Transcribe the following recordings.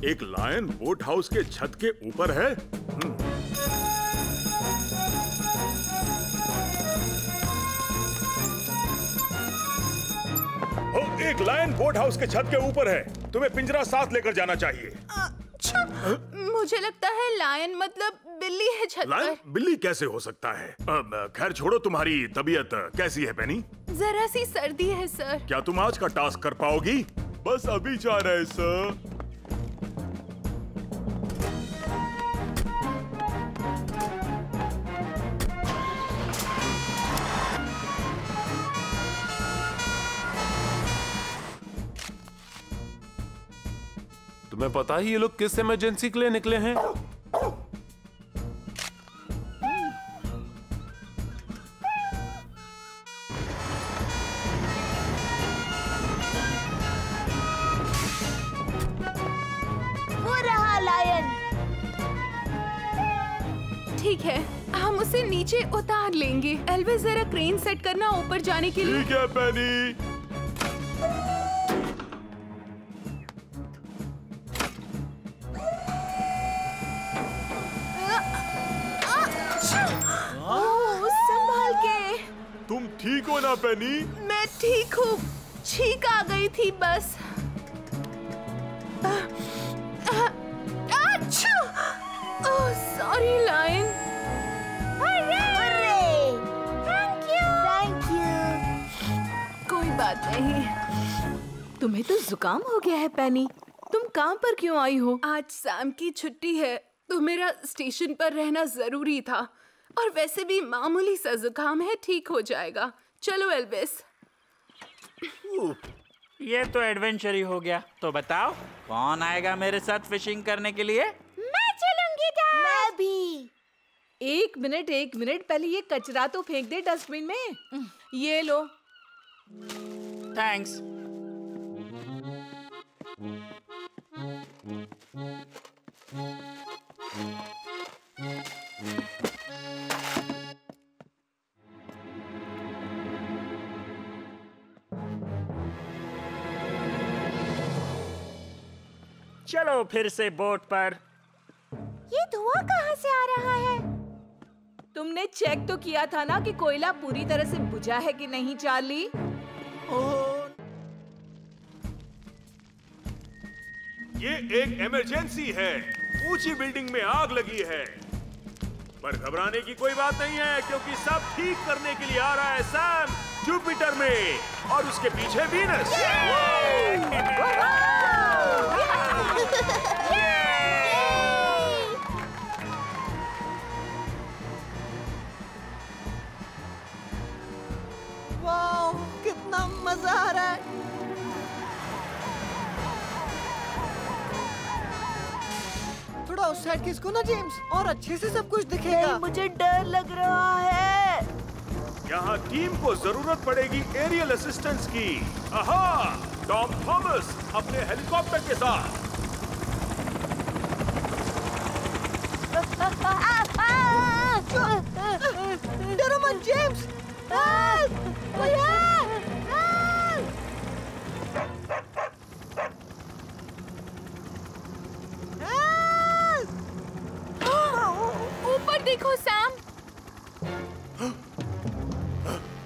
एक lion boat house के छत के ऊपर है? एक लायन बोट हाउस के छत के ऊपर है। तुम्हें पिंजरा साथ लेकर जाना चाहिए। मुझे लगता है लायन मतलब बिल्ली है छत लायन पर। बिल्ली कैसे हो सकता है? खैर छोड़ो, तुम्हारी तबीयत कैसी है पेनी? जरा सी सर्दी है सर। क्या तुम आज का टास्क कर पाओगी? बस अभी जा रहे सर। तुम्हें पता है ये लोग किस इमरजेंसी के लिए निकले हैं? वो रहा लायन। ठीक है, हम उसे नीचे उतार लेंगे। एल्विस जरा क्रेन सेट करना ऊपर जाने के लिए। ठीक है पेनी। संभाल के। तुम ठीक हो ना पेनी? मैं ठीक हूँ, छींक आ गई थी बस। Sorry Lion. Thank you. कोई बात नहीं। तुम्हें तो जुकाम हो गया है पेनी। तुम काम पर क्यों आई हो? आज सैम की छुट्टी है तो मेरा स्टेशन पर रहना जरूरी था। और वैसे भी मामूली सा जुकाम है, ठीक हो जाएगा। चलो एल्विस। ये तो एडवेंचर ही हो गया। तो बताओ कौन आएगा मेरे साथ फिशिंग करने के लिए? मैं चलूंगी डैड। मैं भी। एक मिनट, पहले ये कचरा तो फेंक दे डस्टबिन में। ये लो। थैंक्स। चलो फिर से बोट पर। ये धुआं कहाँ से आ रहा है? तुमने चेक तो किया था ना कि कोयला पूरी तरह से बुझा है कि नहीं चार्ली? ये एक इमरजेंसी है। ऊंची बिल्डिंग में आग लगी है। पर घबराने की कोई बात नहीं है, क्योंकि सब ठीक करने के लिए आ रहा है सैम जुपिटर में और उसके पीछे वीनस। वाह, कितना मजा आ रहा है। थोड़ा उस साइड खिसको ना जेम्स, और अच्छे से सब कुछ दिखेगा। मुझे डर लग रहा है। यहाँ टीम को जरूरत पड़ेगी एरियल असिस्टेंस की। आहा, टॉम थॉमस अपने हेलीकॉप्टर के साथ। डरो मत जेम्स। ऊपर देखो सैम।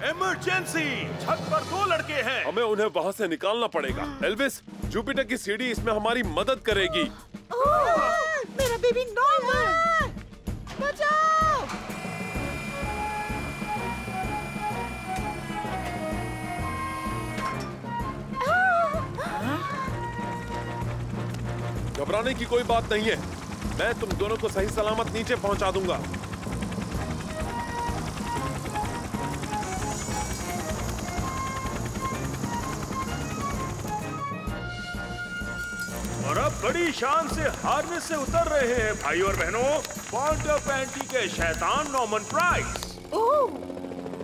इमरजेंसी! छत पर 2 लड़के हैं। हमें उन्हें वहाँ से निकालना पड़ेगा। एल्विस, जुपिटर की सीढ़ी इसमें हमारी मदद करेगी। मेरा बेबी नॉर्मन, बचाओ! घबराने की कोई बात नहीं है। मैं तुम दोनों को सही सलामत नीचे पहुंचा दूंगा। और अब बड़ी शान से हार्नेस से उतर रहे हैं भाई और बहनों, पॉन्टापेंटी के शैतान नॉर्मन प्राइस। ओह,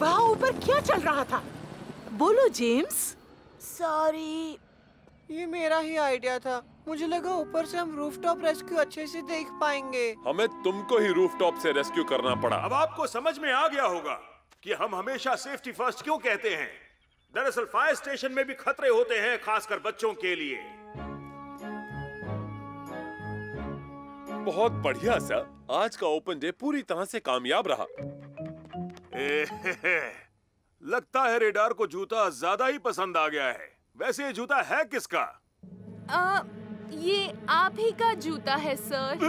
वहाँ ऊपर क्या चल रहा था? बोलो जेम्स। सॉरी। ये मेरा ही आइडिया था। मुझे लगा ऊपर से हम रूफटॉप रेस्क्यू अच्छे से देख पाएंगे। हमें तुमको ही रूफटॉप से रेस्क्यू करना पड़ा। अब आपको समझ में आ गया होगा कि हम हमेशा सेफ्टी फर्स्ट क्यों कहते हैं। दरअसल फायर स्टेशन में भी खतरे होते हैं, खासकर बच्चों के लिए। बहुत बढ़िया सर। आज का ओपन डे पूरी तरह से कामयाब रहा। लगता है रेडार को जूता ज्यादा ही पसंद आ गया है। वैसे ये जूता है किसका? ये आप ही का जूता है सर।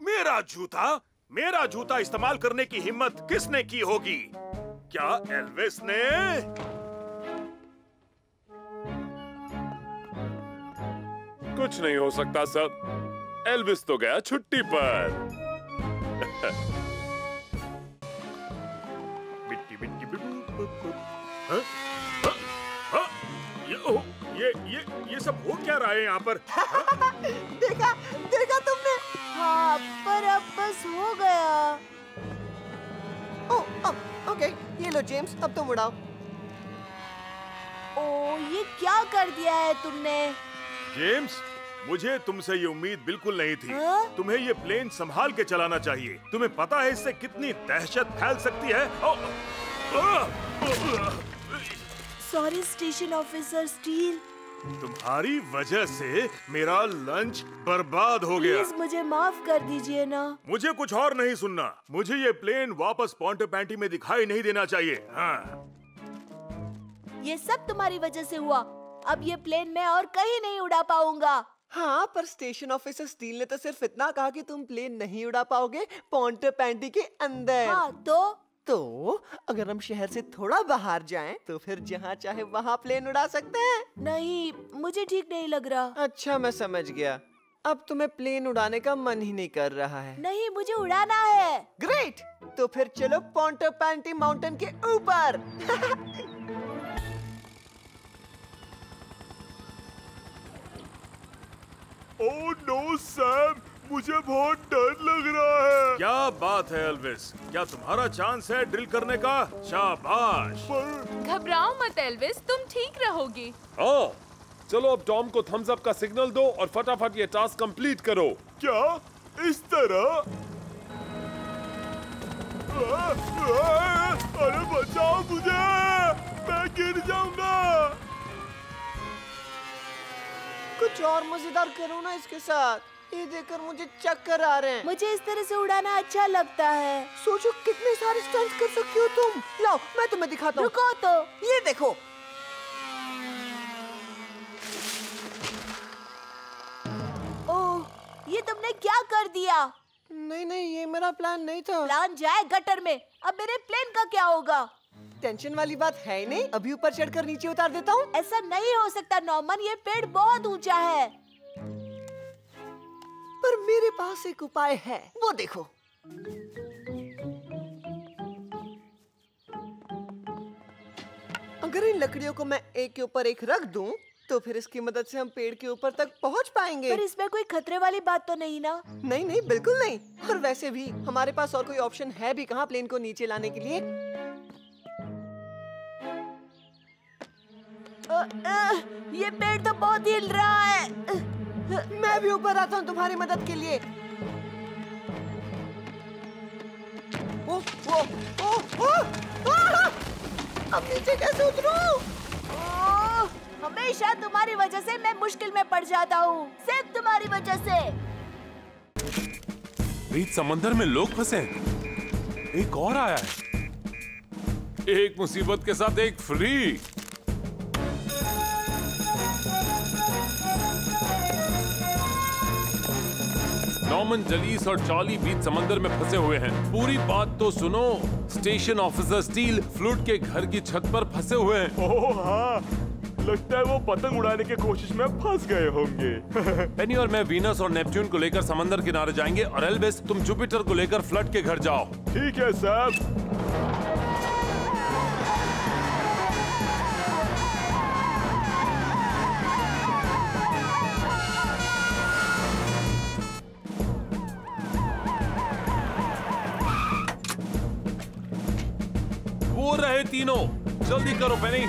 मेरा जूता? मेरा जूता इस्तेमाल करने की हिम्मत किसने की होगी? क्या एल्विस ने? कुछ नहीं हो सकता सर। एल्विस तो गया छुट्टी पर। बिट्टी बिट्टी हाँ? हाँ? ये सब हो क्या रहा है यहाँ पर? देखा देखा तुमने? हाँ, पर अब बस हो गया। ओके, ये लो जेम्स, अब तुम उड़ाओ। ओ, ये क्या कर दिया है तुमने? जेम्स, मुझे तुमसे ये उम्मीद बिल्कुल नहीं थी। हाँ? तुम्हें ये प्लेन संभाल के चलाना चाहिए। तुम्हें पता है इससे कितनी दहशत फैल सकती है? Sorry station officer steel. तुम्हारी वजह से मेरा लंच बर्बाद हो गया। प्लीज मुझे माफ कर दीजिए ना। मुझे कुछ और नहीं सुनना। मुझे ये प्लेन वापस पोंटोपैंटी में दिखाई नहीं देना चाहिए। हाँ। ये सब तुम्हारी वजह से हुआ। अब ये प्लेन मैं और कहीं नहीं उड़ा पाऊंगा। हाँ, पर स्टेशन ऑफिसर स्टील ने तो सिर्फ इतना कहा कि तुम प्लेन नहीं उड़ा पाओगे पोंटोपैंटी के अंदर। हाँ, तो अगर हम शहर से थोड़ा बाहर जाएं, तो फिर जहाँ चाहे वहाँ प्लेन उड़ा सकते हैं। नहीं, मुझे ठीक नहीं लग रहा। अच्छा, मैं समझ गया। अब तुम्हें प्लेन उड़ाने का मन ही नहीं कर रहा है। नहीं, मुझे उड़ाना है। ग्रेट, तो फिर चलो पोंटोपैंटी माउंटेन के ऊपर। ओह नो सैम, मुझे बहुत डर लग रहा है। क्या बात है एल्विस? क्या तुम्हारा चांस है ड्रिल करने का? शाबाश। घबराओ मत एल्विस, तुम ठीक रहोगे। हाँ, चलो अब टॉम को थम्स अप का सिग्नल दो और फटाफट ये टास्क कंप्लीट करो। क्या इस तरह? अरे बचाओ मुझे, मैं गिर जाऊंगा। कुछ और मजेदार करो ना इसके साथ। ये देखकर मुझे चक्कर आ रहे हैं। मुझे इस तरह से उड़ाना अच्छा लगता है। सोचो कितने सारे स्टंट्स कर सकती हो तुम। लाओ, मैं तुम्हें दिखाता हूँ। रुको तो। ये देखो। ओह, ये तुमने क्या कर दिया? नहीं, ये मेरा प्लान नहीं था। प्लान जाए गटर में। अब मेरे प्लेन का क्या होगा? टेंशन वाली बात है ही नहीं। अभी ऊपर चढ़कर नीचे उतार देता हूँ। ऐसा नहीं हो सकता नॉर्मन, ये पेड़ बहुत ऊंचा है। पर मेरे पास एक उपाय है, वो देखो। अगर इन लकड़ियों को मैं एक के ऊपर एक रख दूं, तो फिर इसकी मदद से हम पेड़ के ऊपर तक पहुंच पाएंगे। पर इसमें कोई खतरे वाली बात तो नहीं ना? नहीं, बिल्कुल नहीं। और वैसे भी हमारे पास और कोई ऑप्शन है भी कहाँ प्लेन को नीचे लाने के लिए। ये पेड़ तो बहुत हिल रहा है। मैं भी ऊपर आता हूँ तुम्हारी मदद के लिए। अब नीचे कैसे उतरूं? हमेशा तुम्हारी वजह से मैं मुश्किल में पड़ जाता हूँ। सिर्फ तुम्हारी वजह से। बीच समंदर में लोग फंसे हैं। एक और आया है। एक मुसीबत के साथ एक फ्री। नॉर्मन, जलीस और चार्ली बीच समंदर में फंसे हुए हैं। पूरी बात तो सुनो। स्टेशन ऑफिसर स्टील फ्लूट के घर की छत पर फंसे हुए हैं। ओह हाँ, लगता है वो पतंग उड़ाने की कोशिश में फंस गए होंगे। पेनी और मैं वीनस और नेपच्यून को लेकर समंदर किनारे जाएंगे और एल्विस, तुम जुपिटर को लेकर फ्लड के घर जाओ। ठीक है साहब। वो रहे तीनों। जल्दी करो पेनी।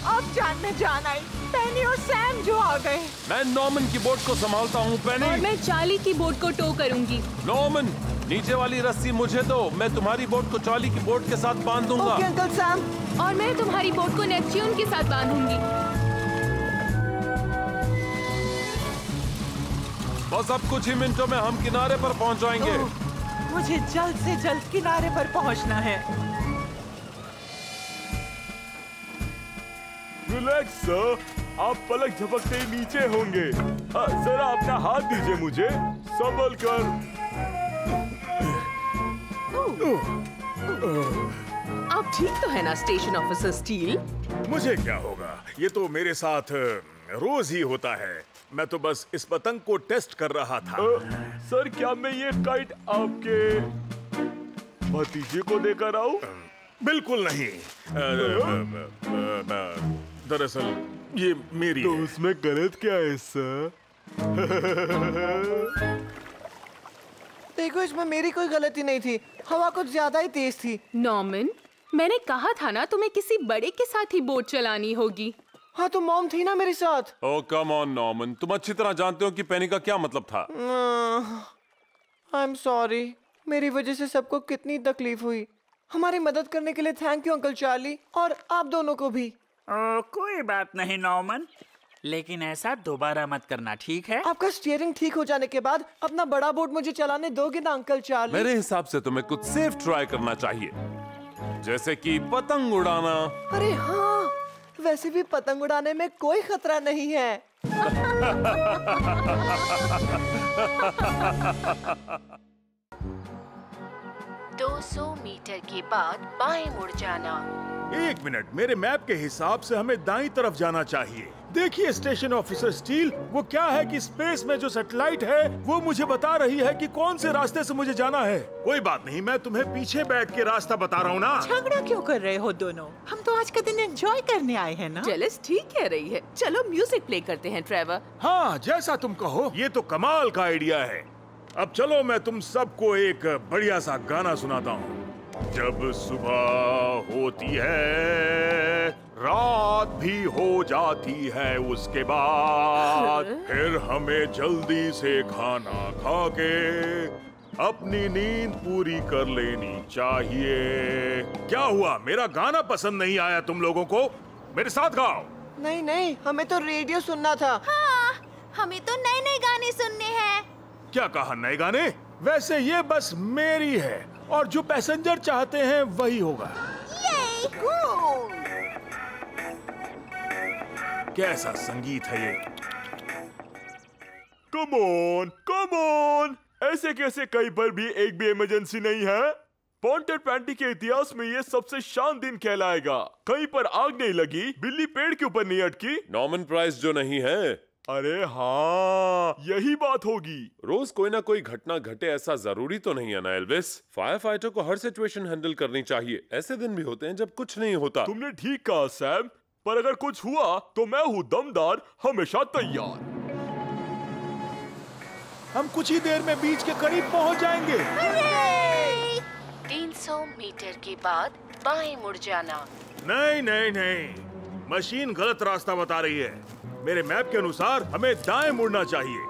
अब जान में जान आई। पेनी और सैम जो आ गए। मैं नॉर्मन की बोट को संभालता हूँ पेनी। और मैं चार्ली की बोट को टो करूंगी। नॉर्मन, नीचे वाली रस्सी मुझे दो, मैं तुम्हारी बोट को चार्ली की बोट के साथ बांध दूंगा। Okay uncle Sam. और मैं तुम्हारी बोट को नेपच्यून के साथ बांधूंगी। बस अब कुछ ही मिनटों में हम किनारे पर पहुंच जाएंगे। मुझे जल्द से जल्द किनारे पर पहुंचना है। रिलैक्स सर, आप पलक झपकते ही नीचे होंगे। जरा अपना हाथ दीजिए मुझे, संभल कर। आप ठीक तो है ना स्टेशन ऑफिसर स्टील? मुझे क्या होगा, ये तो मेरे साथ रोज ही होता है। मैं तो बस इस पतंग को टेस्ट कर रहा था। सर, क्या मैं ये काइट आपके भतीजे को देकर आऊं? बिल्कुल नहीं। दरअसल ये मेरी तो है। उसमें गलत क्या है सर? देखो, इसमें मेरी कोई गलती नहीं थी। हवा कुछ ज्यादा ही तेज थी। नॉर्मन, मैंने कहा था ना तुम्हें किसी बड़े के साथ ही बोट चलानी होगी। हाँ, तो मॉम थी ना मेरे साथ। ओह कम ऑन नॉर्मन, तुम अच्छी तरह जानते हो कि पेनी का क्या मतलब था। आई एम सॉरी, मेरी वजह से सबको कितनी तकलीफ हुई। हमारी मदद करने के लिए थैंक यू अंकल चार्ली, और आप दोनों को भी। कोई बात नहीं नॉर्मन, लेकिन ऐसा दोबारा मत करना, ठीक है? आपका स्टीयरिंग ठीक हो जाने के बाद अपना बड़ा बोट मुझे चलाने दोगे ना अंकल चार्ली? मेरे हिसाब से तुम्हें कुछ सेफ ट्राई करना चाहिए, जैसे कि पतंग उड़ाना। अरे हाँ, वैसे भी पतंग उड़ाने में कोई खतरा नहीं है। 200 मीटर के बाद बाएं मुड़ जाना। 1 मिनट, मेरे मैप के हिसाब से हमें दाईं तरफ जाना चाहिए। देखिए स्टेशन ऑफिसर स्टील, वो क्या है कि स्पेस में जो सैटेलाइट है वो मुझे बता रही है कि कौन से रास्ते से मुझे जाना है। कोई बात नहीं, मैं तुम्हें पीछे बैठ के रास्ता बता रहा हूँ ना। झगड़ा क्यों कर रहे हो दोनों? हम तो आज का दिन एंजॉय करने आए हैं ना। जेलस ठीक कह रही है। चलो म्यूजिक प्ले करते हैं ट्रेवर। हाँ, जैसा तुम कहो। ये तो कमाल का आइडिया है। अब चलो मैं तुम सबको एक बढ़िया सा गाना सुनाता हूँ। जब सुबह होती है, रात भी हो जाती है, उसके बाद फिर हमें जल्दी से खाना खा के अपनी नींद पूरी कर लेनी चाहिए। क्या हुआ, मेरा गाना पसंद नहीं आया तुम लोगों को? मेरे साथ गाओ। नहीं नहीं, हमें तो रेडियो सुनना था। हाँ, हमें तो नए नए गाने सुनने हैं। क्या कहा, नए गाने? वैसे ये बस मेरी है, और जो पैसेंजर चाहते हैं वही होगा। कैसा संगीत है ये? Come on, come on. ऐसे कैसे कहीं पर भी एक भी इमरजेंसी नहीं है? पॉन्टेड पैंटी के इतिहास में ये सबसे शान दिन कहलाएगा। कहीं पर आग नहीं लगी, बिल्ली पेड़ के ऊपर नहीं अटकी, नॉर्मन प्राइस जो नहीं है। अरे हाँ, यही बात होगी। रोज कोई ना कोई घटना घटे ऐसा जरूरी तो नहीं है ना एल्विस। फायर फाइटर को हर सिचुएशन हैंडल करनी चाहिए। ऐसे दिन भी होते हैं जब कुछ नहीं होता। तुमने ठीक कहा सैम, पर अगर कुछ हुआ तो मैं हूँ दमदार, हमेशा तैयार। हम कुछ ही देर में बीच के करीब पहुँच जाएंगे। 300 मीटर के बाद बाएं मुड़ जाना। नहीं नहीं नहीं, मशीन गलत रास्ता बता रही है। मेरे मैप के अनुसार हमें दाएं मुड़ना चाहिए।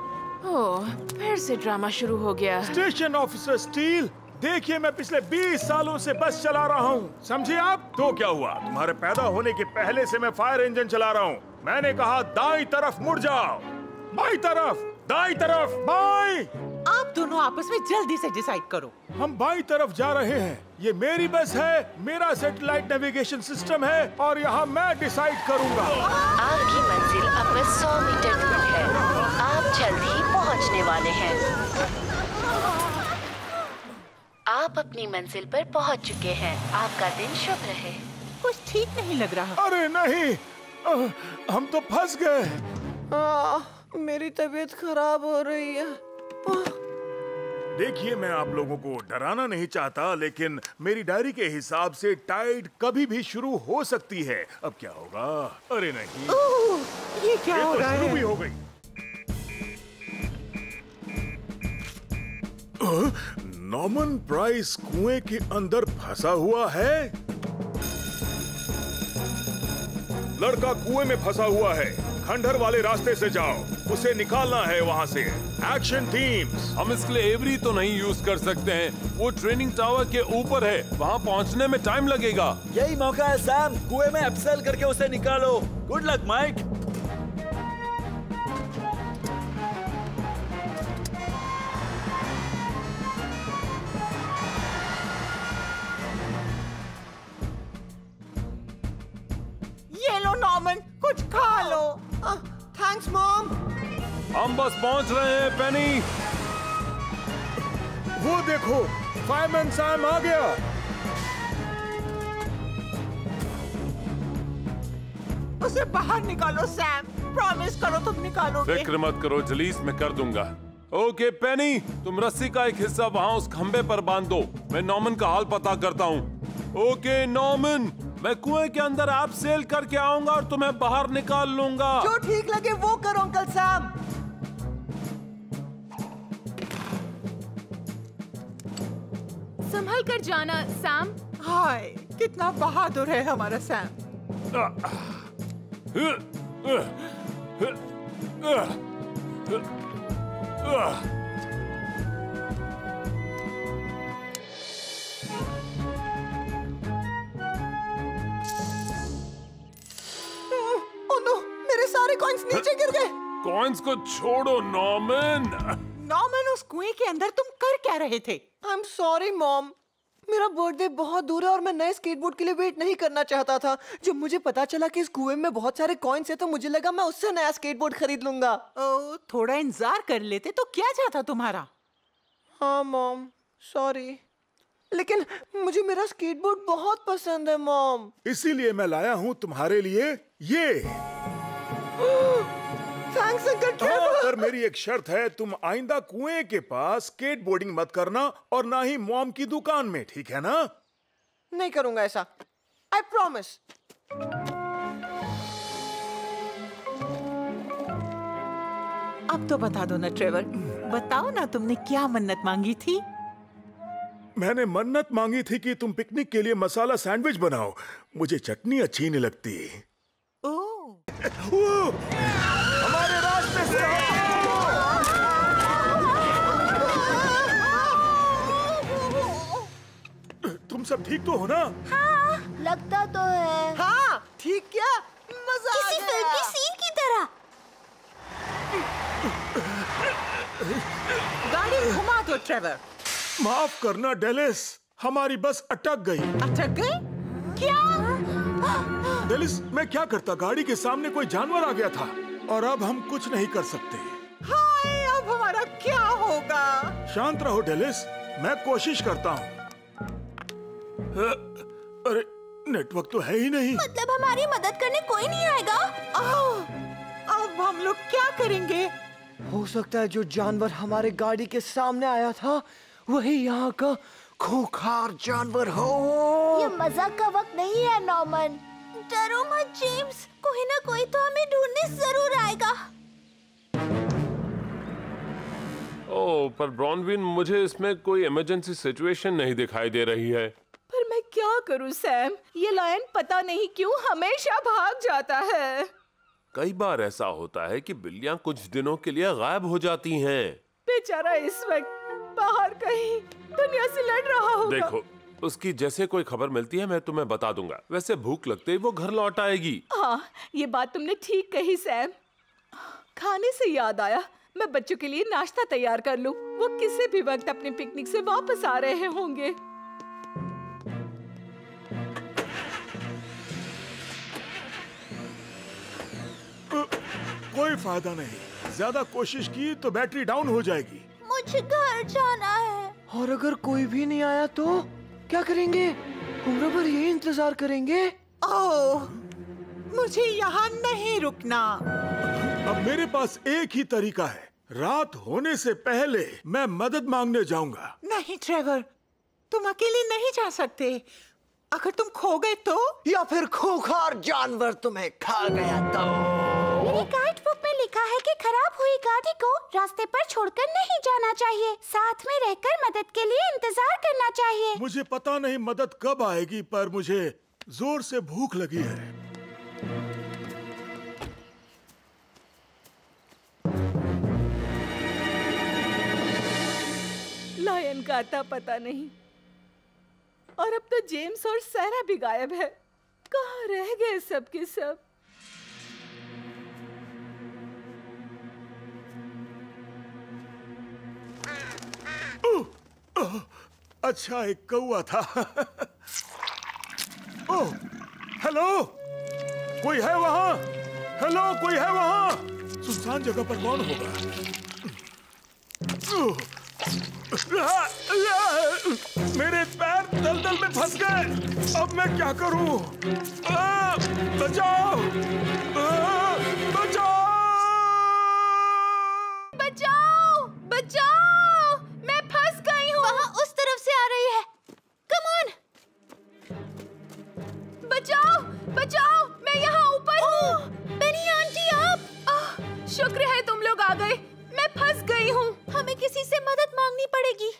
ओह, फिर से ड्रामा शुरू हो गया। स्टेशन ऑफिसर स्टील, देखिए मैं पिछले 20 सालों से बस चला रहा हूँ, समझे आप? तो क्या हुआ, तुम्हारे पैदा होने के पहले से मैं फायर इंजन चला रहा हूँ। मैंने कहा दाईं तरफ मुड़ जाओ। बाईं तरफ, दाईं तरफ, बाईं। आप दोनों आपस में जल्दी से डिसाइड करो। हम बाईं तरफ जा रहे हैं। ये मेरी बस है, मेरा सैटेलाइट नेविगेशन सिस्टम है, और यहाँ मैं डिसाइड करूँगा। आपकी मंजिल अब बस 100 मीटर दूर है। आप जल्द ही पहुँचने वाले हैं। आप अपनी मंजिल पर पहुँच चुके हैं। आपका दिन शुभ रहे। कुछ ठीक नहीं लग रहा। अरे नहीं, हम तो फंस गए। मेरी तबीयत खराब हो रही है। देखिए, मैं आप लोगों को डराना नहीं चाहता, लेकिन मेरी डायरी के हिसाब से टाइड कभी भी शुरू हो सकती है। अब क्या होगा? अरे नहीं, ये क्या हो रहा है? शुरू भी हो गई। नॉर्मन प्राइस कुएं के अंदर फंसा हुआ है। लड़का कुएं में फंसा हुआ है। खंडहर वाले रास्ते से जाओ, उसे निकालना है वहाँ से। Action teams. हम इसके लिए एवरी तो नहीं यूज कर सकते हैं, वो ट्रेनिंग टावर के ऊपर है, वहाँ पहुँचने में टाइम लगेगा। यही मौका है सैम, कुएं में एब्सेल करके उसे निकालो। Good luck Mike. ये लो नॉर्मन, कुछ खा लो। Thanks mom. हम बस पहुँच रहे हैं पेनी। वो देखो, फायरमैन सैम आ गया। उसे बाहर निकालो सैम, प्रॉमिस करो तुम निकालोगे। फिक्र मत करो जलीस, मैं कर दूंगा। ओके पेनी, तुम रस्सी का एक हिस्सा वहाँ उस खंबे पर बांध दो, मैं नॉर्मन का हाल पता करता हूँ। ओके नॉर्मन, मैं कुएं के अंदर आप सेल करके आऊंगा और तुम्हें बाहर निकाल लूंगा। जो ठीक लगे वो करो अंकल सैम। संभल कर जाना सैम। हाय, कितना बहादुर है हमारा सैम। मेरे सारे कॉइन्स नीचे गिर गए। कॉइन्स को छोड़ो नॉर्मन। नॉर्मन, उस कुएं के अंदर तुम कर क्या रहे थे? आई एम सॉरी मॉम, मेरा बर्थडे बहुत दूर है और मैं नए स्केटबोर्ड के लिए वेट नहीं करना चाहता था। जब मुझे पता चला कि इस कुएं में बहुत सारे कॉइन्स हैं तो मुझे लगा मैं उससे नया स्केटबोर्ड खरीद लूंगा। ओ, थोड़ा इंतजार कर लेते तो क्या जाता तुम्हारा। हाँ मॉम, सॉरी, लेकिन मुझे मेरा स्केटबोर्ड बहुत पसंद है मॉम। इसीलिए मैं लाया हूँ तुम्हारे लिए ये। Thanks uncle Trevor. पर मेरी एक शर्त है, तुम आइंदा कुएं के पास स्केटबोर्डिंग मत करना और ना ही मॉम की दुकान में, ठीक है ना? नहीं करूंगा ऐसा, आई प्रॉमिस। अब तो बता दो ना ट्रेवर, बताओ ना तुमने क्या मन्नत मांगी थी? मैंने मन्नत मांगी थी कि तुम पिकनिक के लिए मसाला सैंडविच बनाओ, मुझे चटनी अच्छी नहीं लगती। हमारे रास्ते से तुम सब ठीक तो हो ना? हाँ, लगता तो है। हाँ ठीक, क्या मजा आ किसी गया। फिल्म की सीन की तरह। गाड़ी घुमा दो ट्रेवर। माफ करना डेलिस, हमारी बस अटक गई। अटक गई? क्या? डेलिस, मैं क्या करता, गाड़ी के सामने कोई जानवर आ गया था और अब हम कुछ नहीं कर सकते। हाय, अब हमारा क्या होगा? शांत रहो डेलिस, मैं कोशिश करता हूँ। अरे नेटवर्क तो है ही नहीं। मतलब हमारी मदद करने कोई नहीं आएगा? अब हम लोग क्या करेंगे? हो सकता है जो जानवर हमारे गाड़ी के सामने आया था वही यहाँ का खूंखार जानवर हो। ये मजाक का वक्त नहीं है नॉर्मन। डरो मत जेम्स, कोई ना कोई तो हमें ढूंढने जरूर आएगा। ओह, पर ब्रॉनविन, मुझे इसमें कोई इमरजेंसी सिचुएशन नहीं दिखाई दे रही है। पर मैं क्या करूं सैम, ये लायन पता नहीं क्यों हमेशा भाग जाता है। कई बार ऐसा होता है कि बिल्लियां कुछ दिनों के लिए गायब हो जाती हैं। बेचारा इस वक्त बाहर कहीं दुनिया से लड़ रहा होगा। देखो, उसकी जैसे कोई खबर मिलती है मैं तुम्हें बता दूंगा। वैसे भूख लगते ही वो घर लौट आएगी। हाँ, ये बात तुमने ठीक कही सैम। खाने से याद आया, मैं बच्चों के लिए नाश्ता तैयार कर लूं। वो किसी भी वक्त अपने पिकनिक से वापस आ रहे होंगे। कोई फायदा नहीं, ज्यादा कोशिश की तो बैटरी डाउन हो जाएगी। मुझे घर जाना है। और अगर कोई भी नहीं आया तो क्या करेंगे? उम्र भर यही इंतजार करेंगे। ओह, मुझे यहाँ नहीं रुकना। अब मेरे पास एक ही तरीका है, रात होने से पहले मैं मदद मांगने जाऊंगा। नहीं ट्रेवर, तुम अकेले नहीं जा सकते। अगर तुम खो गए तो? या फिर खूंखार जानवर तुम्हें खा गया तो? मेरी गाइड बुक में लिखा है कि खराब हुई गाड़ी को रास्ते पर छोड़कर नहीं जाना चाहिए। साथ में रहकर मदद के लिए इंतजार करना चाहिए। मुझे पता नहीं मदद कब आएगी, पर मुझे जोर से भूख लगी है। अता पता नहीं। और अब तो जेम्स और सारा भी गायब है। कहाँ रह गए सब के सब? अच्छा, एक कौवा था। ओह, हेलो, कोई है वहाँ? हेलो, कोई है वहाँ? सुनसान जगह पर कौन होगा? मेरे पैर दलदल में फंस गए। अब मैं क्या करूं? बचाओ! बचाओ! बचाओ! बचाओ! मैं फंस गई हूँ। वहाँ उस तरफ से आ रही है। Come on! बचाओ! बचाओ! मैं यहाँ ऊपर हूँ। पेनी आंटी, आप! शुक्र है तुम लोग आ गए। मैं फंस गई हूँ। हमें किसी से मदद मांगनी पड़ेगी।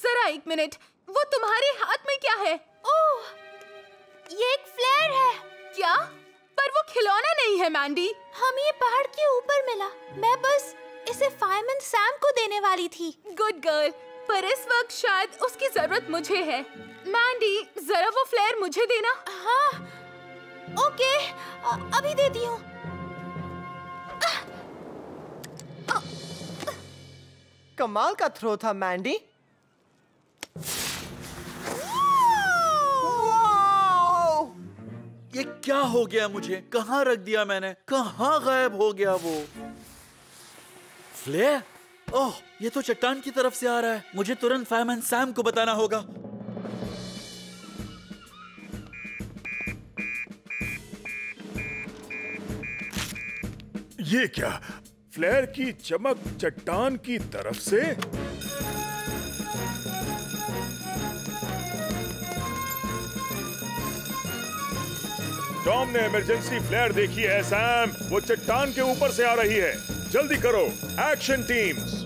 जरा एक मिनट, वो तुम्हारे हाथ में क्या है? ओह, ये एक फ्लेयर है। क्या? पर वो खिलौना नहीं है मैंडी। हमें ये पहाड़ के ऊपर मिला। मैं बस इसे फायरमैन सैम को देने वाली थी। गुड गर्ल, पर इस वक्त शायद उसकी जरूरत मुझे है। मैंडी, जरा वो फ्लेयर मुझे देना। हाँ, ओके, अभी देती हूँ। कमाल का थ्रो था मैंडी। ये क्या हो गया मुझे? कहाँ रख दिया मैंने? कहाँ गायब हो गया वो फ्लेयर? ओह, ये तो चट्टान की तरफ से आ रहा है। मुझे तुरंत फायरमैन सैम को बताना होगा। ये क्या? फ्लेयर की चमक चट्टान की तरफ से? टॉम ने इमरजेंसी फ्लेयर देखी है सैम। वो चट्टान के ऊपर से आ रही है। जल्दी करो, एक्शन टीम्स।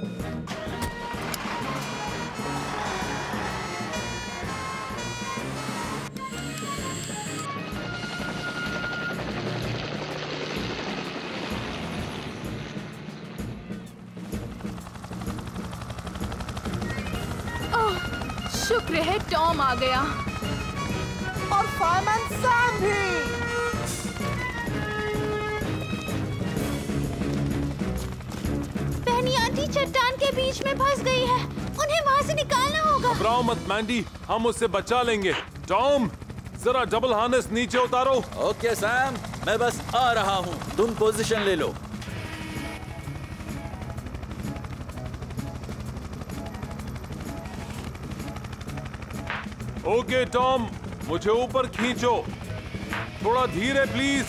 शुक्र है टॉम आ गया। और फायरमैन सैम भी। पेनी आंटी चट्टान के बीच में फंस गई है। उन्हें वहाँ से निकालना होगा। घबराओ मत मैंडी, हम उससे बचा लेंगे। टॉम, जरा डबल हार्नेस नीचे उतारो। ओके सैम, मैं बस आ रहा हूँ। तुम पोजीशन ले लो। ओके टॉम, मुझे ऊपर खींचो। थोड़ा धीरे प्लीज।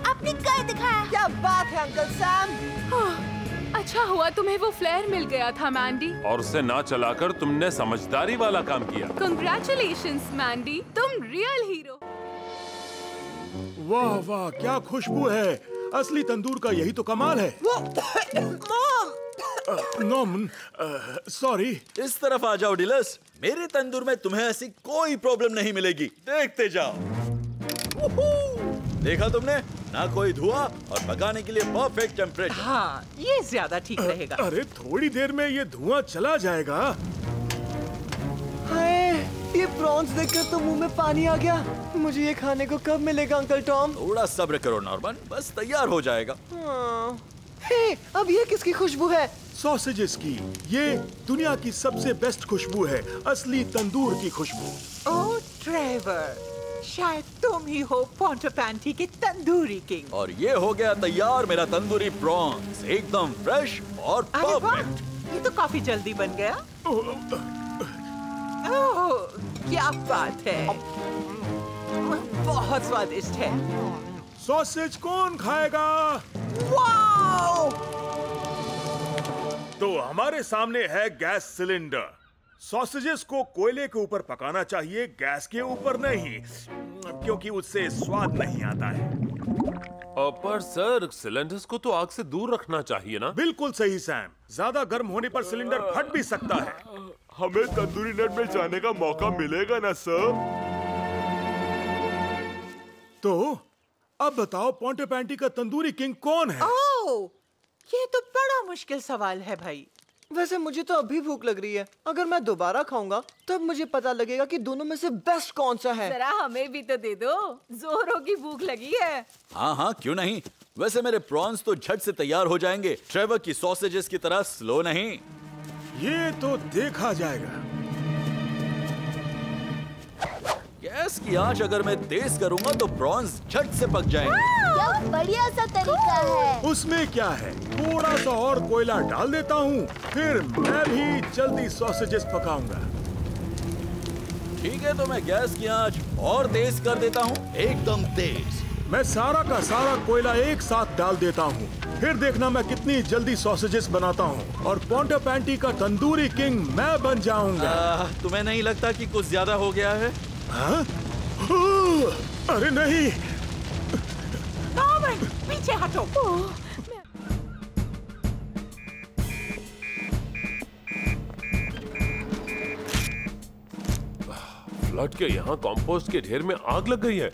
आपने कर दिखाया। क्या बात है अंकल सैम। अच्छा हुआ तुम्हें वो फ्लेयर मिल गया था मैंडी। और उसे ना चलाकर तुमने समझदारी वाला काम किया। कंग्रेचुलेशंस मैंडी, तुम रियल हीरो। वाह वाह, क्या खुशबू है। असली तंदूर का यही तो कमाल है। नॉमन, सॉरी। इस तरफ आ जाओ डिलस। मेरे तंदूर में तुम्हें ऐसी कोई प्रॉब्लम नहीं मिलेगी। देखते जाओ। देखा तुमने? ना कोई धुआं और पकाने के लिए परफेक्ट टेम्परेचर। हाँ, ये ज्यादा ठीक रहेगा। अरे थोड़ी देर में ये धुआं चला जाएगा। हाय, ये प्रॉन्स देखकर तो मुंह में पानी आ गया। मुझे ये खाने को कब मिलेगा अंकल टॉम? थोड़ा सब्र करो नॉर्मन, बस तैयार हो जाएगा। हे, अब ये किसकी खुशबू है? सॉसेजेस की। ये दुनिया की सबसे बेस्ट खुशबू है, असली तंदूर की खुशबू। ओह ट्रेवर, शायद तुम ही हो पोंटोपैंटी के तंदूरी किंग। और ये हो गया तैयार मेरा तंदूरी प्रॉन्स, एकदम फ्रेश और अरे वाह, परफेक्ट। ये तो काफी जल्दी बन गया। ओह, क्या बात है। बहुत स्वादिष्ट है। सॉसेज कौन खाएगा? वाओ! तो हमारे सामने है गैस सिलेंडर। सॉसेजेस को कोयले के ऊपर पकाना चाहिए, गैस के ऊपर नहीं, क्योंकि उससे स्वाद नहीं आता है। पर सर, सिलेंडर्स को तो आग से दूर रखना चाहिए ना? बिल्कुल सही सैम, ज्यादा गर्म होने पर सिलेंडर फट भी सकता है। हमें तंदूरी नेट में जाने का मौका मिलेगा ना सर? तो अब बताओ, पोंटेपेंटी का तंदूरी किंग कौन है? ओह, ये तो बड़ा मुश्किल सवाल है भाई। वैसे मुझे तो अभी भूख लग रही है। अगर मैं दोबारा खाऊंगा तब मुझे पता लगेगा कि दोनों में से बेस्ट कौन सा है। जरा हमें भी तो दे दो, जोरों की भूख लगी है। हाँ हाँ, क्यों नहीं। वैसे मेरे प्रॉन्स तो झट से तैयार हो जाएंगे, ट्रेवर की सॉसेजेस की तरह स्लो नहीं। ये तो देखा जाएगा। गैस की आंच अगर मैं तेज करूंगा तो प्रॉन्स झट से पक जाएंगे। क्या बढ़िया सा तरीका है। उसमें क्या है, थोड़ा सा और कोयला डाल देता हूँ, फिर मैं भी जल्दी सॉसेजेस पकाऊंगा। ठीक है, तो मैं गैस की आंच और तेज कर देता हूँ, एकदम तेज। मैं सारा का सारा कोयला एक साथ डाल देता हूँ, फिर देखना मैं कितनी जल्दी सॉसेजेस बनाता हूँ और पोंटेपेंटी का तंदूरी किंग मैं बन जाऊंगा। तुम्हें नहीं लगता कि कुछ ज्यादा हो गया है? हाँ? अरे नहीं, नॉर्मन, पीछे हटो। फ्लड के यहाँ कंपोस्ट के ढेर में आग लग गई है।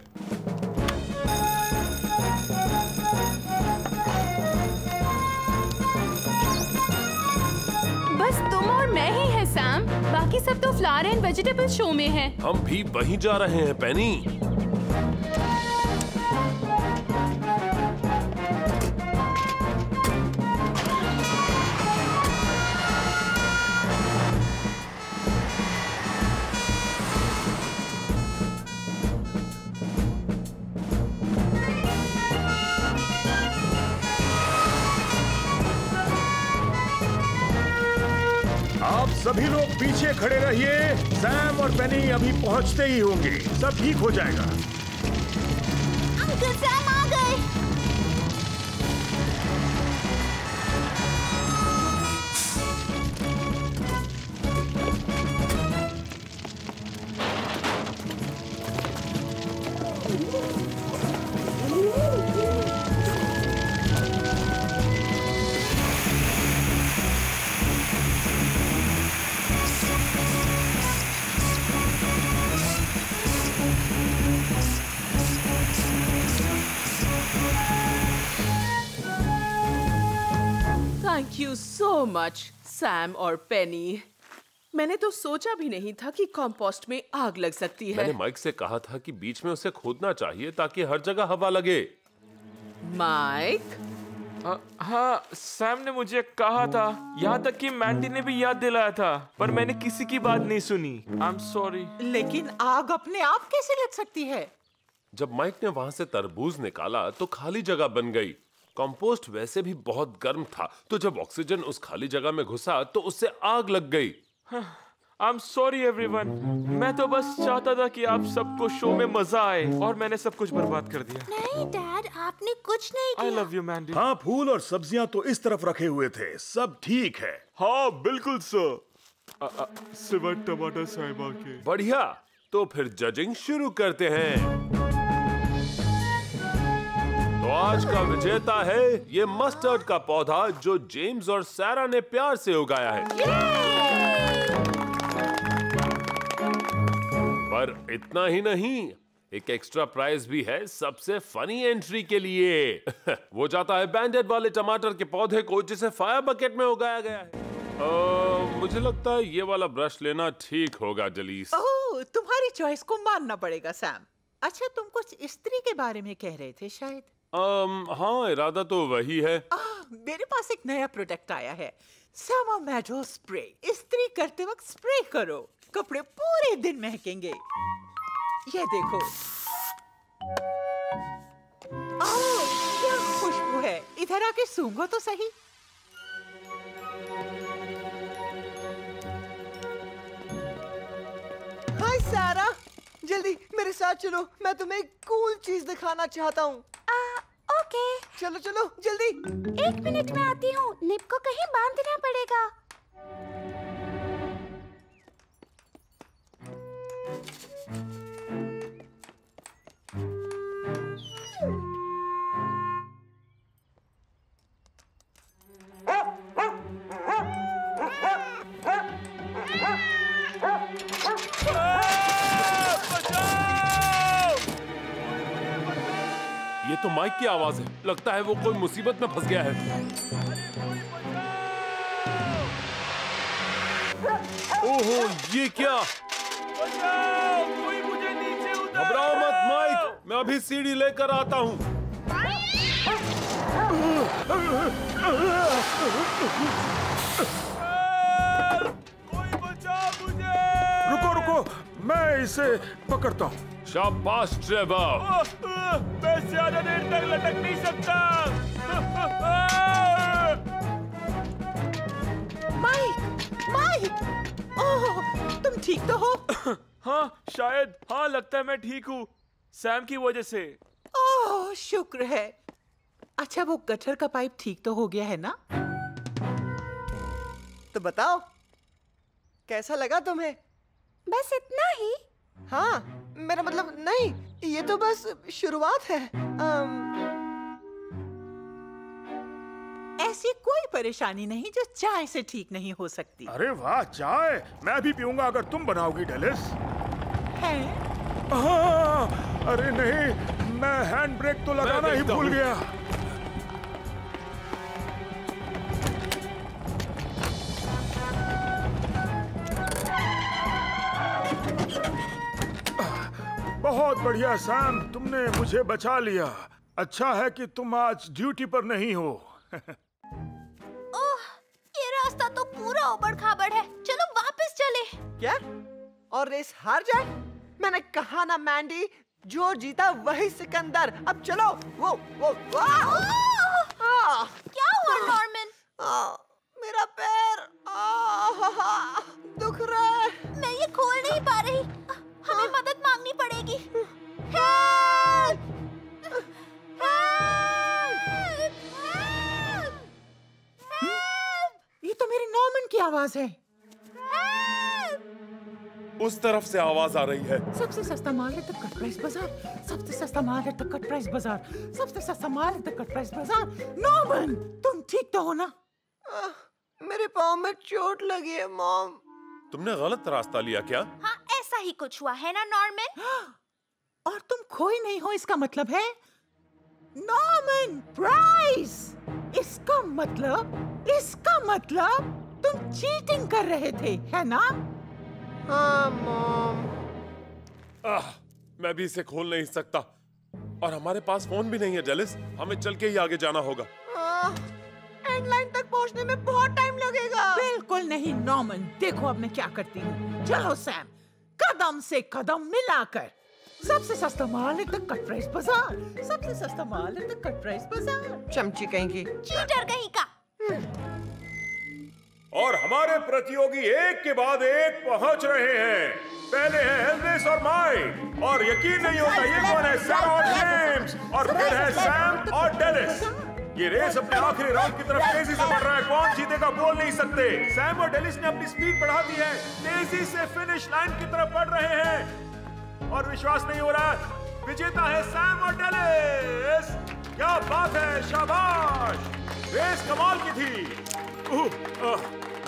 बस तुम और मैं ही है सैम, बाकी सब तो फ्लावर एंड वेजिटेबल शो में है। हम भी वहीं जा रहे हैं पेनी। आप सभी लोग पीछे खड़े रहिए, सैम और पेनी अभी पहुंचते ही होंगे, सब ठीक हो जाएगा। अंकल सैम आ गए। Thank you so much Sam और पेनी। मैंने तो सोचा भी नहीं था कि कंपोस्ट में आग लग सकती है। मैंने माइक से कहा था कि बीच में उसे खोदना चाहिए ताकि हर जगह हवा लगे। माइक? हाँ, सैम ने मुझे कहा था, यहाँ तक कि मैंडी ने भी याद दिलाया था, पर मैंने किसी की बात नहीं सुनी। I am sorry. लेकिन आग अपने आप कैसे लग सकती है? जब माइक ने वहां से तरबूज निकाला तो खाली जगह बन गई। कंपोस्ट वैसे भी बहुत गर्म था, तो जब ऑक्सीजन उस खाली जगह में घुसा तो उससे आग लग गई। I am sorry everyone. मैं तो बस चाहता था कि आप सबको शो में मजा आए और मैंने सब कुछ बर्बाद कर दिया। नहीं डैड, आपने कुछ नहीं किया। I love you Mandy. हाँ, फूल और सब्जियां तो इस तरफ रखे हुए थे, सब ठीक है। हाँ बिल्कुल सर, सिवाय टमाटर साहिबा के। बढ़िया, तो फिर जजिंग शुरू करते हैं। तो आज का विजेता है ये मस्टर्ड का पौधा जो जेम्स और सारा ने प्यार से उगाया है। पर इतना ही नहीं, एक एक्स्ट्रा प्राइज भी है सबसे फनी एंट्री के लिए। वो जाता है बैंडेड वाले टमाटर के पौधे को जिसे फायर बकेट में उगाया गया है। मुझे लगता है ये वाला ब्रश लेना ठीक होगा जलीस। ओह, तुम्हारी चॉइस को मानना पड़ेगा सैम। अच्छा, तुम कुछ इस्त्री के बारे में कह रहे थे शायद। हाँ, इरादा तो वही है। मेरे पास एक नया प्रोडक्ट आया है, समर मैजो स्प्रे। इस्त्री करते वक्त स्प्रे करो, कपड़े पूरे दिन महकेंगे। ये देखो। ओह, क्या खुशबू है। इधर आके सूंघो तो सही। हाय सारा, जल्दी मेरे साथ चलो, मैं तुम्हें एक कूल चीज दिखाना चाहता हूँ। ओके। चलो चलो जल्दी। 1 मिनट में आती हूँ। निप को कहीं बांधना पड़ेगा। ये तो माइक की आवाज है। लगता है वो कोई मुसीबत में फंस गया है। ओहो, ये क्या? कोई मुझे नीचे उतारो। घबराओ मत माइक, मैं अभी सीढ़ी लेकर आता हूँ। कोई बचाओ मुझे। रुको रुको, मैं इसे पकड़ता हूँ। शाबाश ट्रेवर। मैं ज्यादा देर तक लटक नहीं सकता। माइक, माइक, ओह, तुम ठीक तो हो? हाँ शायद, हाँ लगता है मैं ठीक हूँ, सैम की वजह से। ओह शुक्र है। अच्छा वो गटर का पाइप ठीक तो हो गया है ना? तो बताओ कैसा लगा तुम्हें? बस इतना ही? हाँ, मेरा मतलब नहीं, ये तो बस शुरुआत है। ऐसी कोई परेशानी नहीं जो चाय से ठीक नहीं हो सकती। अरे वाह, चाय मैं भी पीऊंगा अगर तुम बनाओगी डेलिस। है? अरे नहीं, मैं हैंड ब्रेक तो लगाना ही भूल गया। बहुत बढ़िया सैम, तुमने मुझे बचा लिया। अच्छा है कि तुम आज ड्यूटी पर नहीं हो। ओह, ये रास्ता तो पूरा उबड़-खाबड़ है। चलो वापस चले। क्या? और रेस हार जाए? मैंने कहा ना मैंडी, जो जीता वही सिकंदर। अब चलो। वो क्या हुआ नॉर्मन? मेरा पैर दुख रहा है। मैं ये खोल नहीं पा रही। हमें मदद मांगनी पड़ेगी। हेल्प! हेल्प! हेल्प! ये तो मेरी नॉर्मन की आवाज है। उस तरफ से आवाज आ रही है। सबसे सस्ता माल है तो कट प्राइस बाजार। सबसे सस्ता माल है तो कट प्राइस बाजार। सबसे सस्ता माल है तो कट प्राइस बाजार। नॉर्मन, तुम ठीक तो हो ना? मेरे पाँव में चोट लगी है मॉम। तुमने गलत रास्ता लिया क्या? हाँ, ऐसा ही कुछ हुआ है ना नॉर्मन? और तुम खोई नहीं हो, इसका मतलब है नॉर्मन प्राइस। इसका मतलब तुम चीटिंग कर रहे थे, है ना? हाँ मॉम। मैं भी इसे खोल नहीं सकता और हमारे पास फोन भी नहीं है डेलिस। हमें चल के ही आगे जाना होगा। एंड लाइन तक पहुंचने में बहुत टाइम लगेगा। बिल्कुल नहीं नॉर्मन, देखो अब मैं क्या करती हूँ। चलो सैम, कदम से कदम मिलाकर। सबसे सस्ता माल है तो कट प्राइस बाजार। सबसे सस्ता माल है तो कट प्राइस बाजार। चमची कहीं की। चीटर कहीं का। और हमारे प्रतियोगी एक के बाद एक पहुंच रहे हैं। पहले है एल्विस और माइक, और यकीन नहीं होता ये कौन है, सैम और जेम्स, और फिर है सैम और डेलिस। ये रेस अपने आखिरी राउंड की तरफ तेजी से बढ़ रहा है। कौन जीतेगा बोल नहीं सकते। सैम और डेलिस ने अपनी स्पीड बढ़ा दी है, तेजी से फिनिश लाइन की तरफ बढ़ रहे हैं और विश्वास नहीं हो रहा, विजेता है सैम और डेलिस। क्या बात है, शाबाश, रेस कमाल की थी।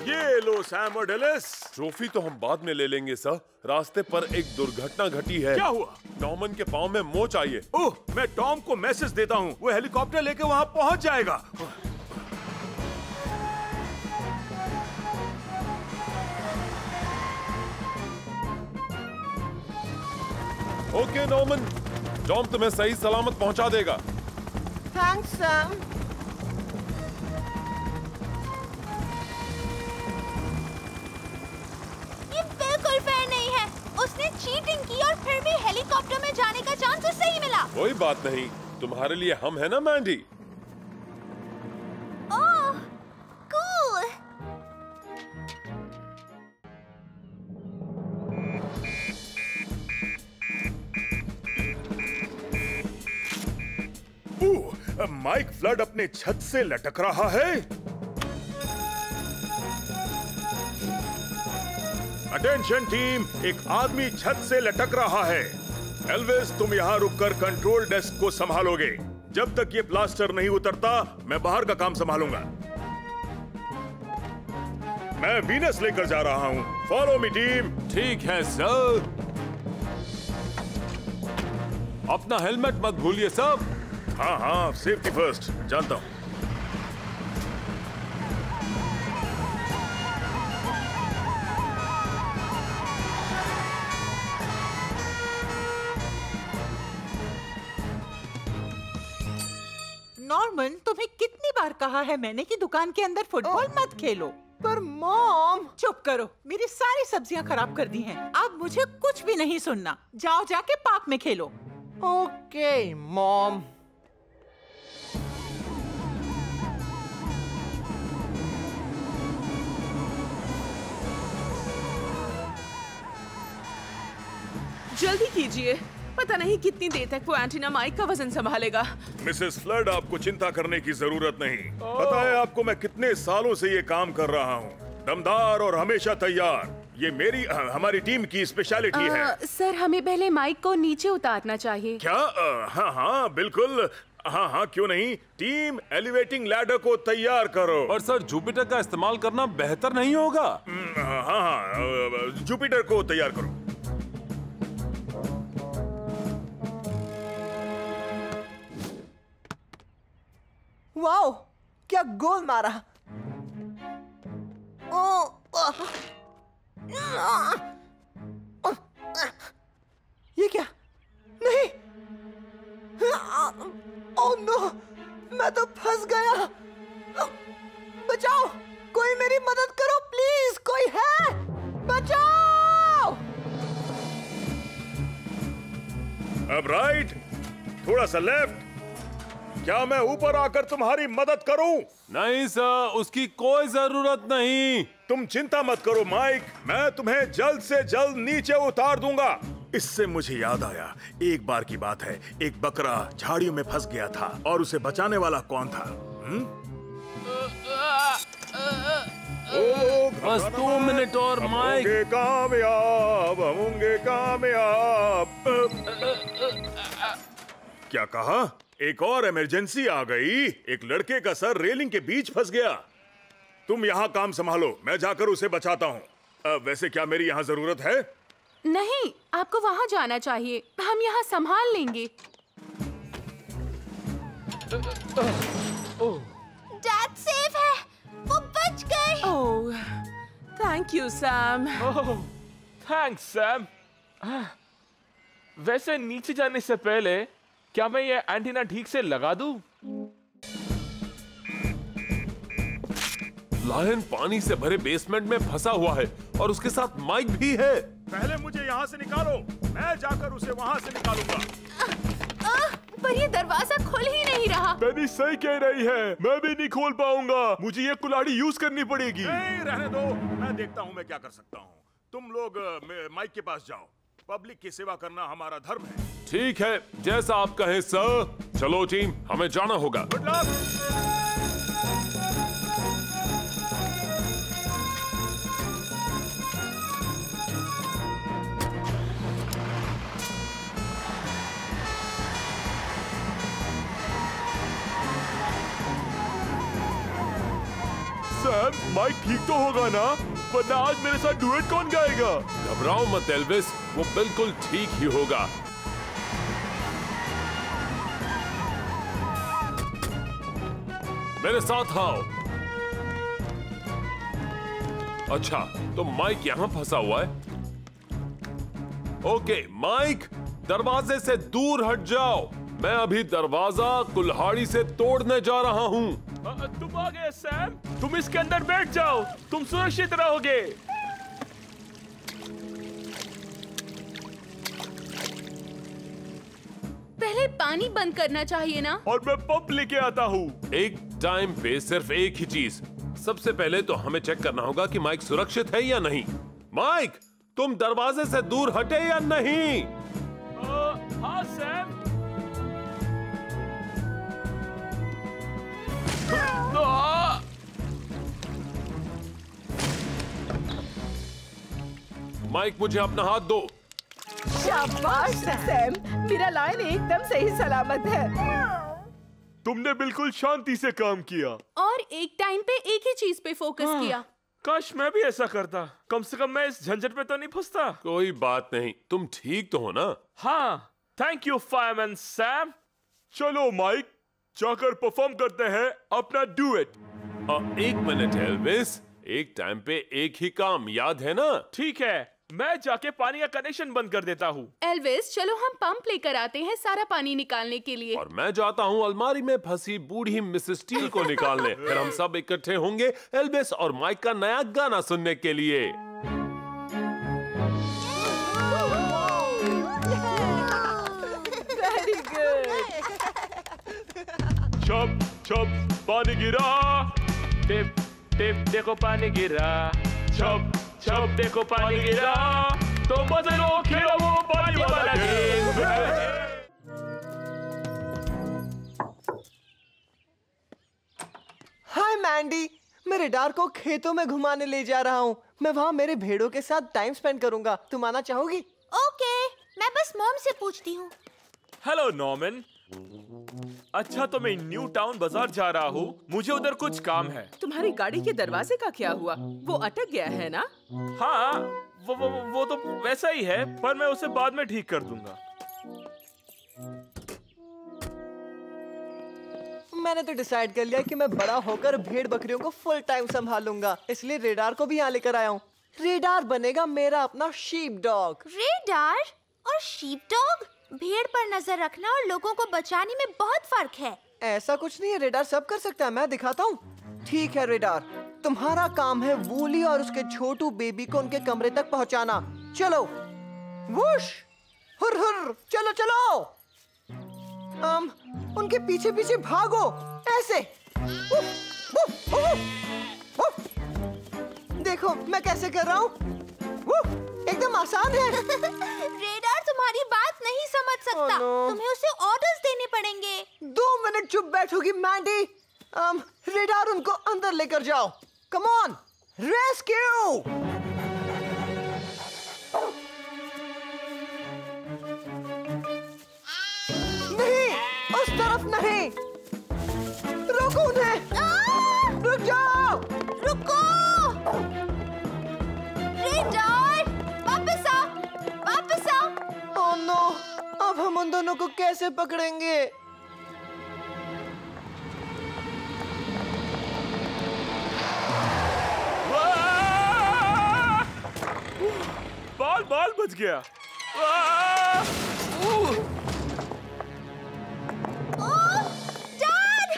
ये लो सैम और डेलिस। ट्रॉफी तो हम बाद में ले लेंगे सर। रास्ते पर एक दुर्घटना घटी है। क्या हुआ? नॉर्मन के पाँव में मोच आई है। ओह, मैं टॉम को मैसेज देता हूँ, वो हेलीकॉप्टर लेके वहाँ पहुँच जाएगा। ओके नॉर्मन, टॉम तुम्हें सही सलामत पहुँचा देगा। Thanks Sam. बिल्कुल फेयर नहीं है। उसने चीटिंग की और फिर भी हेलीकॉप्टर में जाने का चांस उसे ही मिला। कोई बात नहीं, तुम्हारे लिए हम है ना मैंडी। ओह, कूल। माइक फ्लड अपने छत से लटक रहा है। अटेंशन टीम, एक आदमी छत से लटक रहा है। एल्विस, तुम यहाँ रुककर कंट्रोल डेस्क को संभालोगे। जब तक ये प्लास्टर नहीं उतरता, मैं बाहर का काम संभालूंगा। मैं वीनस लेकर जा रहा हूँ। Follow me team. ठीक है सर। अपना हेलमेट मत भूलिए सब। हाँ हाँ, सेफ्टी फर्स्ट, जानता हूँ। नॉर्मन, तुम्हें कितनी बार कहा है मैंने कि दुकान के अंदर फुटबॉल मत खेलो। पर मॉम। चुप करो, मेरी सारी सब्जियां खराब कर दी हैं। अब मुझे कुछ भी नहीं सुनना। जाओ जाके पार्क में खेलो। Okay mom. जल्दी कीजिए, पता नहीं कितनी देर तक वो एंटीना माइक का वजन संभालेगा। मिसेस फ्लड, आपको चिंता करने की जरूरत नहीं। पता है आपको मैं कितने सालों से ये काम कर रहा हूँ, दमदार और हमेशा तैयार। ये हमारी टीम की स्पेशलिटी है। सर, हमें पहले माइक को नीचे उतारना चाहिए। क्या? हाँ हाँ बिल्कुल, हाँ हाँ क्यों नहीं। टीम एलिवेटिंग लैडर को तैयार करो। पर सर, जुपिटर का इस्तेमाल करना बेहतर नहीं होगा? हाँ हाँ, जुपिटर को तैयार करो। वाओ, क्या गोल मारा। ये क्या? नहीं। ओह नो, मैं तो फंस गया। बचाओ, कोई मेरी मदद करो प्लीज। कोई है? बचाओ। अब राइट, थोड़ा सा लेफ्ट। क्या मैं ऊपर आकर तुम्हारी मदद करूं? नहीं सर, उसकी कोई जरूरत नहीं। तुम चिंता मत करो माइक, मैं तुम्हें जल्द से जल्द नीचे उतार दूंगा। इससे मुझे याद आया, एक बार की बात है, एक बकरा झाड़ियों में फंस गया था और उसे बचाने वाला कौन था? बस 2 मिनट और माइक। होंगे कामयाब, होंगे कामयाब। क्या कहा? एक और इमरजेंसी आ गई। एक लड़के का सर रेलिंग के बीच फंस गया। तुम यहाँ काम संभालो, मैं जाकर उसे बचाता हूँ। वैसे क्या मेरी यहाँ जरूरत है? नहीं, आपको वहाँ जाना चाहिए, हम यहाँ संभाल लेंगे। डैड सेफ है, वो बच गए। Oh, thank you Sam. Thanks Sam. वैसे नीचे जाने से पहले क्या मैं ये एंटीना ठीक से लगा दूं? लायन पानी से भरे बेसमेंट में फंसा हुआ है और उसके साथ माइक भी है। पहले मुझे यहाँ से निकालो, मैं जाकर उसे वहाँ से निकालूंगा। पर ये दरवाजा खुल ही नहीं रहा। पेनी सही कह रही है, मैं भी नहीं खोल पाऊंगा। मुझे ये कुल्हाड़ी यूज करनी पड़ेगी। नहीं, रहने दो, मैं देखता हूँ मैं क्या कर सकता हूँ। तुम लोग माइक के पास जाओ, पब्लिक की सेवा करना हमारा धर्म है। ठीक है, जैसा आप कहें सर। चलो टीम, हमें जाना होगा। Good luck. सैम, माइक ठीक तो होगा ना? वरना आज मेरे साथ डुएट कौन गाएगा? घबराओ मत एल्विस, वो बिल्कुल ठीक ही होगा। मेरे साथ आओ। अच्छा, तो माइक यहाँ फंसा हुआ है। ओके माइक, दरवाजे से दूर हट जाओ। मैं अभी दरवाजा कुल्हाड़ी से तोड़ने जा रहा हूँ। तुम आ गए सैम, तुम इसके अंदर बैठ जाओ, तुम सुरक्षित रहोगे। पहले पानी बंद करना चाहिए ना? और मैं पंप लेके आता हूँ। एक टाइम पे सिर्फ एक ही चीज। सबसे पहले तो हमें चेक करना होगा कि माइक सुरक्षित है या नहीं। माइक, तुम दरवाजे से दूर हटे या नहीं? हाँ सैम। माइक, मुझे अपना हाथ दो। शाबाश सैम, मेरा लायन एकदम सही सलामत है। तुमने बिल्कुल शांति से काम किया और एक टाइम पे एक ही चीज पे फोकस किया। काश मैं भी ऐसा करता। कम से कम मैं इस झंझट में तो नहीं फंसता। कोई बात नहीं, तुम ठीक तो हो ना? हाँ, थैंक यू फायरमैन सैम। चलो माइक, जाकर परफॉर्म करते हैं अपना डुएट। एक मिनट एल्विस, एक टाइम पे एक ही काम, याद है ना? ठीक है, मैं जाके पानी का कनेक्शन बंद कर देता हूँ। एल्विस, चलो हम पंप लेकर आते हैं सारा पानी निकालने के लिए। और मैं जाता हूँ अलमारी में फंसी बूढ़ी मिसेस स्टील को निकालने। फिर हम सब इकट्ठे होंगे एल्विस और माइक का नया गाना सुनने के लिए। Very good. छप छप पानी गिरा, टिप टिप देखो पानी गिरा, छप छप देखो पानी गिरा, तो मजे लो खेलो वो पानी वाला गेम। हाय मैंडी, मैं रेडार को खेतों में घुमाने ले जा रहा हूँ। मैं वहाँ मेरे भेड़ों के साथ टाइम स्पेंड करूँगा। तुम आना चाहोगी? ओके, मैं बस मॉम से पूछती हूँ। Hello Norman. अच्छा, तो मैं न्यू टाउन बाजार जा रहा हूँ, मुझे उधर कुछ काम है। तुम्हारी गाड़ी के दरवाजे का क्या हुआ? वो अटक गया है ना? हाँ, वो तो वैसा ही है, पर मैं उसे बाद में ठीक कर दूंगा। मैंने तो डिसाइड कर लिया कि मैं बड़ा होकर भेड़ बकरियों को फुल टाइम संभालूंगा, इसलिए रेडार को भी यहाँ लेकर आया हूँ। रेडार बनेगा मेरा अपना शीप डॉग। रेडार और शीप डॉग? भेड़ पर नजर रखना और लोगों को बचाने में बहुत फर्क है। ऐसा कुछ नहीं है, रेडार सब कर सकता है, मैं दिखाता हूँ। ठीक है रेडार, तुम्हारा काम है वूली और उसके छोटू बेबी को उनके कमरे तक पहुँचाना। चलो, वुश, हुर हुर, चलो चलो। उनके पीछे पीछे भागो, ऐसे। देखो मैं कैसे कर रहा हूँ, एकदम आसान है। रेडार तुम्हारी बात नहीं समझ सकता। तुम्हें उसे ऑर्डर्स देने पड़ेंगे। 2 मिनट चुप बैठोगी मैंडी? रेडार उनको अंदर लेकर जाओ। Come on, rescue. नहीं, उस तरफ नहीं, रोको उन्हें। रुक जाओ, रुको। रेडार, वापस आओ, वापस आओ। ओह नो, अब हम उन दोनों को कैसे पकड़ेंगे? बाल बच गया। डैड!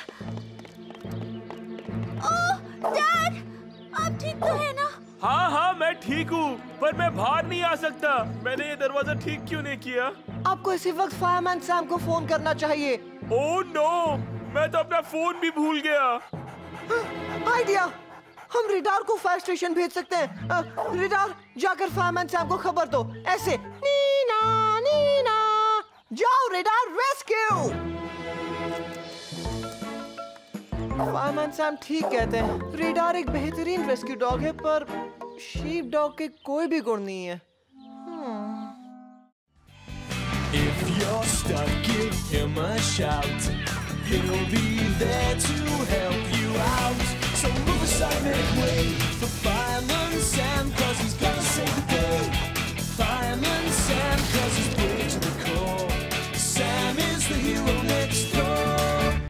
ओह, डैड! आप ठीक तो है ना? हाँ, मैं ठीक हूँ, पर मैं बाहर नहीं आ सकता। मैंने ये दरवाजा ठीक क्यों नहीं किया? आपको इसी वक्त फायरमैन सैम को फोन करना चाहिए। ओह नो, मैं तो अपना फोन भी भूल गया। आइडिया, हम रेडार को फायर स्टेशन भेज सकते हैं। रेडार, जाकर फायरमैन सैम को खबर दो, ऐसे। नीना नीना, जाओ रेडार, रेस्क्यू। फायरमैन सैम ठीक कहते हैं, रेडार एक बेहतरीन रेस्क्यू डॉग है, पर शीप डॉग के कोई भी गुण नहीं है। If you're stuck, give him a shout. He'll be there to help you out. So move aside, make way for Fireman Sam, 'cause he's